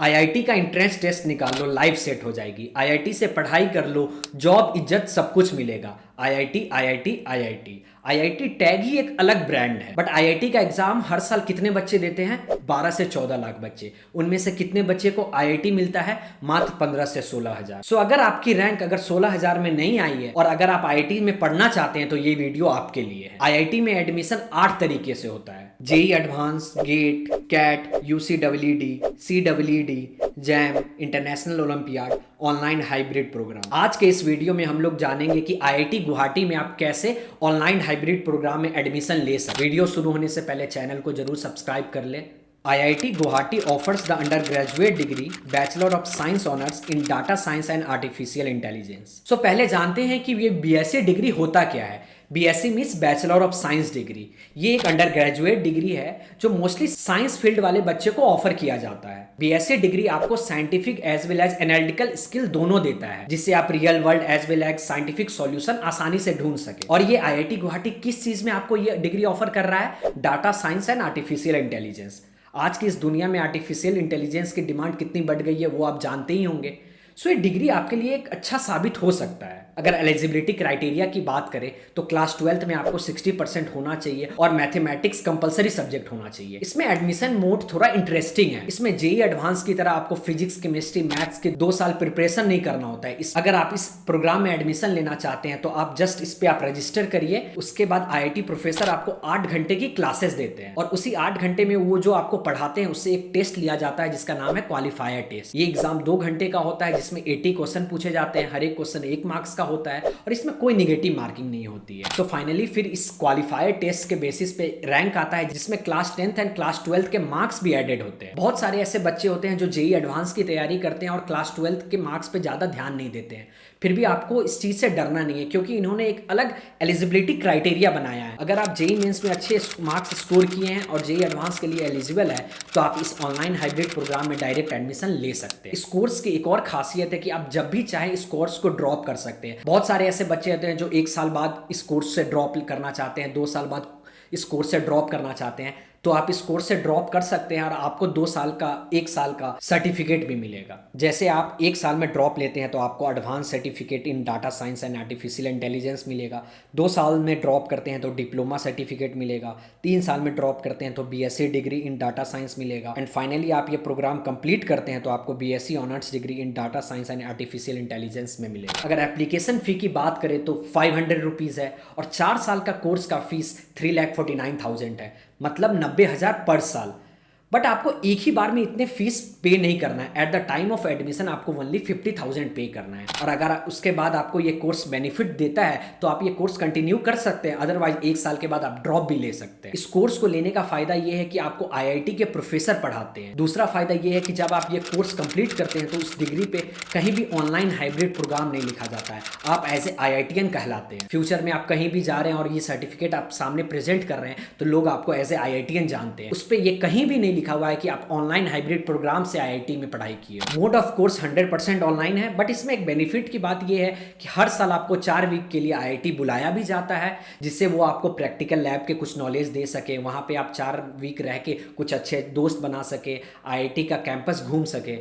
IIT का entrance test निकाल लो, life set हो जाएगी। आईआईटी से पढ़ाई कर लो, जॉब, इज्जत सब कुछ मिलेगा। IIT IIT IIT IIT tag ही एक अलग ब्रांड है। बट आईआईटी का एग्जाम हर साल कितने बच्चे देते हैं? 12 से 14 लाख बच्चे। उनमें से कितने बच्चे को आईआईटी मिलता है? मात्र 15 से 16 हजार। सो अगर आपकी रैंक अगर 16 हजार में नहीं आई है और अगर आप आईआईटी में पढ़ना चाहते हैं तो ये वीडियो आपके लिए है। आईआईटी में एडमिशन 8 तरीके से होता है: JEE advance, GATE, CAT, UCWD, CWD, JAM, international olympiad, online hybrid program. आज के इस वीडियो में हम लोग जानेंगे कि आईआईटी गुवाहाटी में आप कैसे ऑनलाइन हाइब्रिड प्रोग्राम में एडमिशन ले सकते। वीडियो शुरू होने से पहले चैनल को जरूर सब्सक्राइब कर ले। IIT Guwahati offers the undergraduate degree Bachelor of Science Honors in Data Science and Artificial Intelligence। So पहले जानते हैं कि ये BSc डिग्री होता क्या है। BSc means bachelor of science degree. ये एक अंडर ग्रेजुएट डिग्री है जो मोस्टली साइंस फील्ड वाले बच्चे को ऑफर किया जाता है। BSc डिग्री आपको scientific as well as analytical skill दोनों देता है, जिससे आप real world as well as scientific solution आसानी से ढूंढ सके। और ये IIT गुवाहाटी किस चीज में आपको ये डिग्री ऑफर कर रहा है? Data science and artificial intelligence. आज की इस दुनिया में आर्टिफिशियल इंटेलिजेंस की डिमांड कितनी बढ़ गई है वो आप जानते ही होंगे। सो ये डिग्री आपके लिए एक अच्छा साबित हो सकता है। अगर एलिजिबिलिटी क्राइटेरिया की बात करें तो क्लास 12th में आपको 60% होना चाहिए और मैथमेटिक्स कंपलसरी सब्जेक्ट होना चाहिए। इसमें एडमिशन मोड थोड़ा इंटरेस्टिंग है। इसमें जेई एडवांस की तरह आपको फिजिक्स, केमिस्ट्री, मैथ्स के 2 साल प्रिपरेशन नहीं करना होता है। अगर आप इस प्रोग्राम में एडमिशन लेना चाहते हैं तो आप जस्ट इस पे आप रजिस्टर करिए। उसके बाद IIT प्रोफेसर आपको 8 घंटे की क्लासेस देते हैं और उसी 8 घंटे में वो जो आपको पढ़ाते हैं उससे एक टेस्ट लिया जाता है जिसका नाम है क्वालिफायर टेस्ट। ये एग्जाम 2 घंटे का होता है जिसमें 80 क्वेश्चन पूछे जाते हैं। हर एक क्वेश्चन 1 मार्क्स का होता है और इसमें कोई निगेटिव मार्किंग नहीं होती है। तो फाइनली फिर इस क्वालिफायर टेस्ट के बेसिस पे रैंक आता है जिसमें class 10th and class 12th के मार्क्स भी एडेड होते हैं। बहुत सारे ऐसे बच्चे होते हैं जो जेई एडवांस की तैयारी करते हैं और क्लास 12th के मार्क्स पे ज्यादा ध्यान नहीं देते हैं। फिर भी आपको इस चीज से डरना नहीं है क्योंकि इन्होंने एक अलग एलिजिबिलिटी क्राइटेरिया बनाया है। अगर आप जेई मेंस में अच्छे मार्क्स स्कोर किए हैं और जेई एडवांस के लिए एलिजिबल है तो आप इस ऑनलाइन हाइब्रिड प्रोग्राम में डायरेक्ट एडमिशन ले सकते हैं। इस कोर्स की एक और खासियत है कि आप जब भी चाहे इस कोर्स को ड्रॉप कर सकते हैं। बहुत सारे ऐसे बच्चे होते हैं जो 1 साल बाद इस कोर्स से ड्रॉप करना चाहते हैं, 2 साल बाद इस कोर्स से ड्रॉप करना चाहते हैं, तो आप इस कोर्स से ड्रॉप कर सकते हैं और आपको 2 साल का 1 साल का सर्टिफिकेट भी मिलेगा। जैसे आप 1 साल में ड्रॉप लेते हैं तो आपको advance certificate in data science and artificial intelligence मिलेगा। 2 साल में ड्रॉप करते हैं तो डिप्लोमा सर्टिफिकेट मिलेगा। 3 साल में ड्रॉप करते हैं तो BSc degree in data science मिलेगा। एंड फाइनली आप ये प्रोग्राम कंप्लीट करते हैं तो आपको BSc honours degree in data science and artificial intelligence में मिलेगा। अगर एप्लीकेशन फी की बात करें तो 500 रुपीज़ है और 4 साल का कोर्स का फीस 3,49,000 है, मतलब 90,000 पर साल। बट आपको एक ही बार में इतने फीस पे नहीं करना है। At the time of admission आपको ओनली 50,000 पे करना है और अगर उसके बाद आपको ये कोर्स बेनिफिट देता है तो आप ये कोर्स कंटिन्यू कर सकते हैं। अदरवाइज 1 साल के बाद आप ड्रॉप भी ले सकते हैं। इस कोर्स को लेने का फायदा ये है कि आपको IIT के प्रोफेसर पढ़ाते हैं। दूसरा फायदा ये है कि जब आप ये कोर्स कंप्लीट करते हैं तो उस डिग्री पे कहीं भी ऑनलाइन हाइब्रिड प्रोग्राम नहीं लिखा जाता है। आप एज ए IITian कहलाते हैं। फ्यूचर में आप कहीं भी जा रहे हैं और ये सर्टिफिकेट आप सामने प्रेजेंट कर रहे हैं तो लोग आपको एज ए IITian जानते हैं। उस पर ये कहीं भी नहीं लिखा हुआ है कि आप ऑनलाइन हाइब्रिड प्रोग्राम से IIT में पढ़ाई की है। मोड ऑफ कोर्स 100% ऑनलाइन है, बट इसमें एक बेनिफिट की बात यह है कि हर साल आपको 4 वीक के लिए IIT बुलाया भी जाता है जिससे वो आपको प्रैक्टिकल लैब के कुछ नॉलेज दे सके। वहां पे आप 4 वीक रह के कुछ अच्छे दोस्त बना सके, IIT का कैंपस घूम सके।